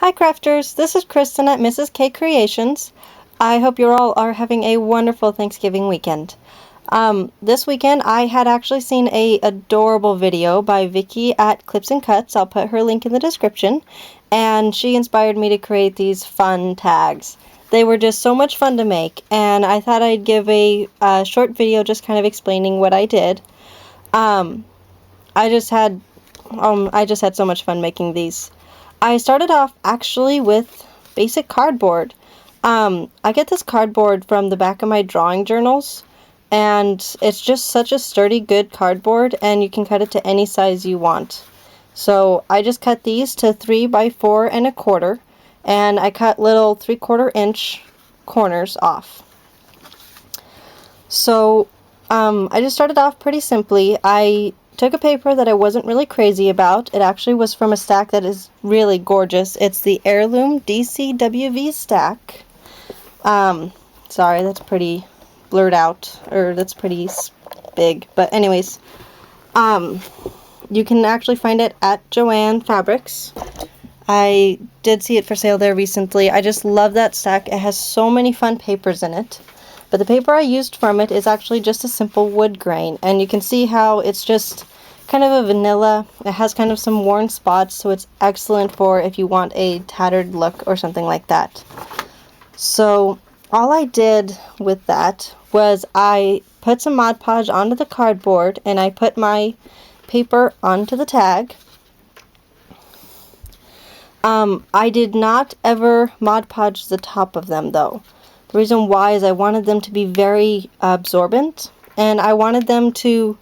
Hi crafters, this is Kristen at Mrs. K Creations. I hope you all are having a wonderful Thanksgiving weekend. This weekend I had actually seen a adorable video by Vicky at ClipsnCuts. I'll put her link in the description. And she inspired me to create these fun tags. They were just so much fun to make, and I thought I'd give a short video just kind of explaining what I did. I just had so much fun making these. I started off actually with basic cardboard. I get this cardboard from the back of my drawing journals, and it's just such a sturdy, good cardboard, and you can cut it to any size you want. So I just cut these to 3 by 4 1/4, and I cut little 3/4 inch corners off. So I just started off pretty simply. I took a paper that I wasn't really crazy about. It actually was from a stack that is really gorgeous. It's the Heirloom DCWV stack. Sorry, that's pretty blurred out, or that's pretty big. But anyways, you can actually find it at Joann Fabrics. I did see it for sale there recently. I just love that stack. It has so many fun papers in it. But the paper I used from it is actually just a simple wood grain, and you can see how it's just kind of a vanilla. It has kind of some worn spots, so it's excellent for if you want a tattered look or something like that. So all I did with that was I put some Mod Podge onto the cardboard, and I put my paper onto the tag. I did not ever Mod Podge the top of them though. The reason why is I wanted them to be very absorbent, and I wanted them to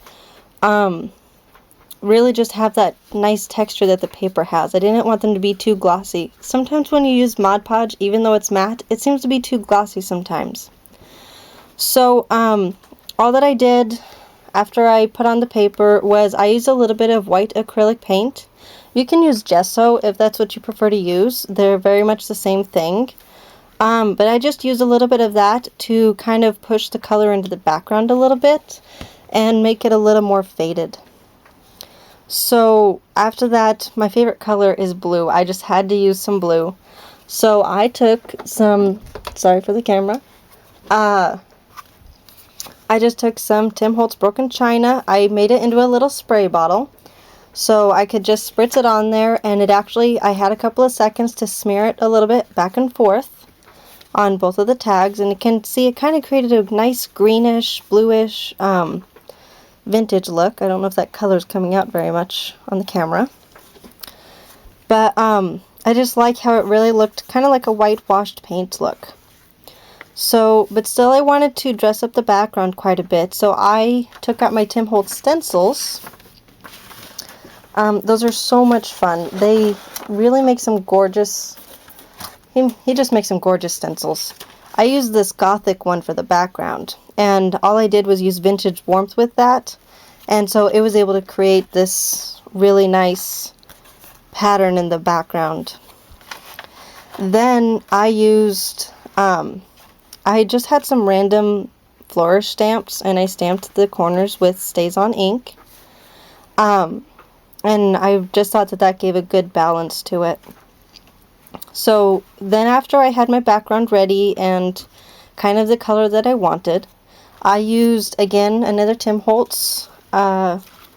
really just have that nice texture that the paper has. I didn't want them to be too glossy. Sometimes when you use Mod Podge, even though it's matte, it seems to be too glossy sometimes. So all that I did after I put on the paper was I used a little bit of white acrylic paint. You can use gesso if that's what you prefer to use. They're very much the same thing. But I just used a little bit of that to kind of push the color into the background a little bit and make it a little more faded. So after that, my favorite color is blue. I just had to use some blue. So I took some, sorry for the camera, I just took some Tim Holtz Broken China. I made it into a little spray bottle, so I could just spritz it on there, and it actually, I had a couple of seconds to smear it a little bit back and forth on both of the tags, and you can see it kind of created a nice greenish, bluish, vintage look. I don't know if that color is coming out very much on the camera, but I just like how it really looked kind of like a whitewashed paint look. So, but still I wanted to dress up the background quite a bit, so I took out my Tim Holtz stencils. Those are so much fun. They really make some gorgeous, he just makes some gorgeous stencils. I used this gothic one for the background, and all I did was use vintage warmth with that, and so it was able to create this really nice pattern in the background. Then I used, I just had some random flourish stamps, and I stamped the corners with StazOn ink. And I just thought that that gave a good balance to it. So then after I had my background ready and kind of the color that I wanted, I used again another Tim Holtz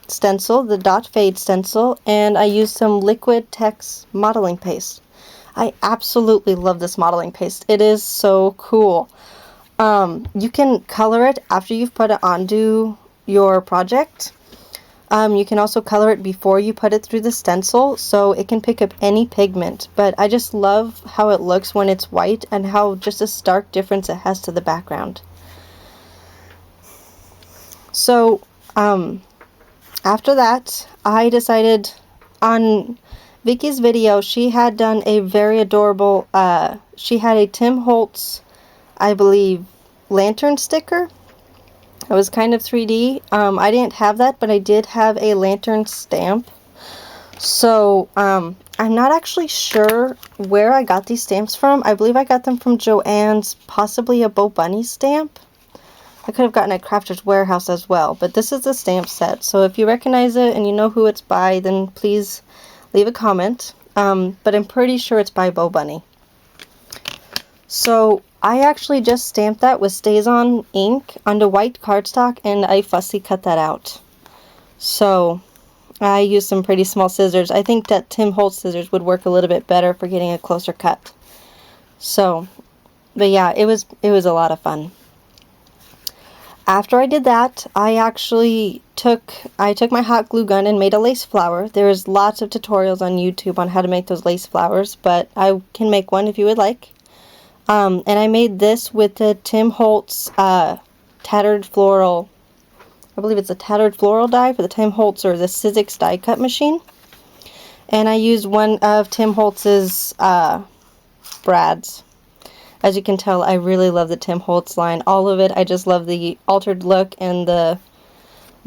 stencil, the Dot Fade stencil, and I used some Liquid Tex modeling paste. I absolutely love this modeling paste. It is so cool. You can color it after you've put it onto your project. You can also color it before you put it through the stencil, so it can pick up any pigment, but I just love how it looks when it's white and how just a stark difference it has to the background. So after that, I decided, on Vicky's video, she had done a very adorable, she had a Tim Holtz, I believe, lantern sticker. It was kind of 3D. I didn't have that, but I did have a lantern stamp. So I'm not actually sure where I got these stamps from. I believe I got them from Joann's, possibly a Bo Bunny stamp. I could have gotten it at Crafter's Warehouse as well, but this is the stamp set. So if you recognize it and you know who it's by, then please leave a comment. but I'm pretty sure it's by Bo Bunny. So I actually just stamped that with StazOn ink onto white cardstock, and I fussy cut that out. So I used some pretty small scissors. I think that Tim Holtz scissors would work a little bit better for getting a closer cut. So, but yeah, it was a lot of fun. After I did that, I took my hot glue gun and made a lace flower. There's lots of tutorials on YouTube on how to make those lace flowers, but I can make one if you would like. And I made this with the Tim Holtz tattered floral. I believe it's a tattered floral die for the Tim Holtz or the Sizzix die cut machine. And I used one of Tim Holtz's brads. As you can tell, I really love the Tim Holtz line. All of it. I just love the altered look and the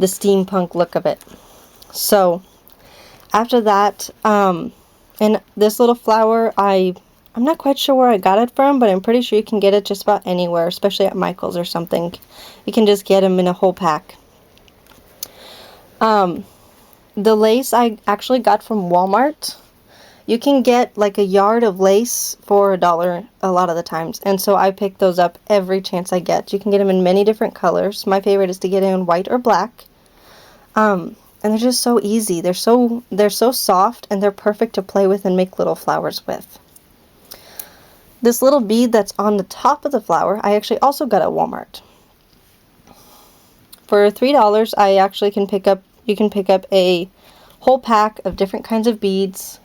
steampunk look of it. So after that, and this little flower, I'm not quite sure where I got it from, but I'm pretty sure you can get it just about anywhere, especially at Michael's or something. You can just get them in a whole pack. The lace I actually got from Walmart. You can get like a yard of lace for $1 a lot of the times, and so I pick those up every chance I get. You can get them in many different colors. My favorite is to get it in white or black. And they're just so easy. They're so soft, and they're perfect to play with and make little flowers with. This little bead that's on the top of the flower, I actually also got at Walmart. For $3, you can pick up a whole pack of different kinds of beads,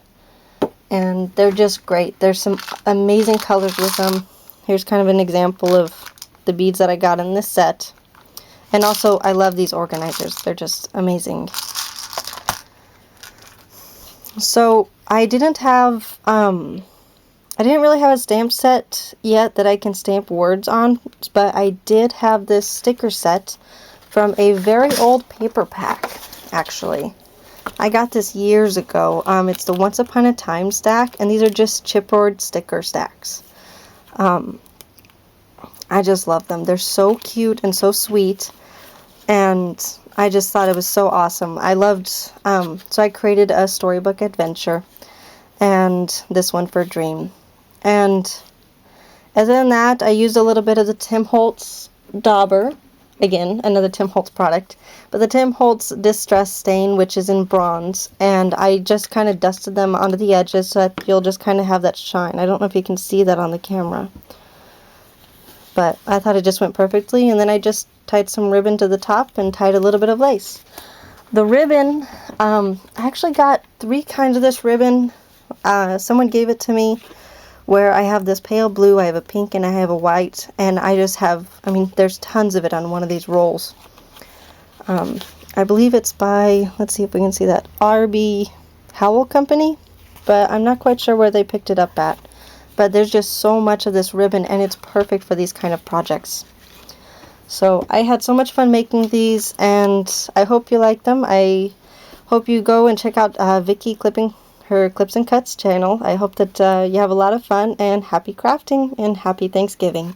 and they're just great. There's some amazing colors with them. Here's kind of an example of the beads that I got in this set. And also, I love these organizers. They're just amazing. So, I didn't really have a stamp set yet that I can stamp words on, but I did have this sticker set from a very old paper pack, actually. I got this years ago. It's the Once Upon a Time stack, and these are just chipboard sticker stacks. I just love them. They're so cute and so sweet, and I just thought it was so awesome. I loved, so I created a storybook adventure, and this one for Dream. And other than that, I used a little bit of the Tim Holtz Dauber. Again, another Tim Holtz product. But the Tim Holtz Distress Stain, which is in bronze. And I just kind of dusted them onto the edges so that you'll just kind of have that shine. I don't know if you can see that on the camera. But I thought it just went perfectly. And then I just tied some ribbon to the top and tied a little bit of lace. The ribbon, I actually got 3 kinds of this ribbon. Someone gave it to me, where I have this pale blue, I have a pink, and I have a white, and I just have, there's tons of it on one of these rolls. I believe it's by, let's see if we can see that, R.B. Howell Company, but I'm not quite sure where they picked it up at. But there's just so much of this ribbon, and it's perfect for these kind of projects. So I had so much fun making these, and I hope you like them. I hope you go and check out Vicky her Clips and Cuts channel. I hope that you have a lot of fun, and happy crafting and happy Thanksgiving.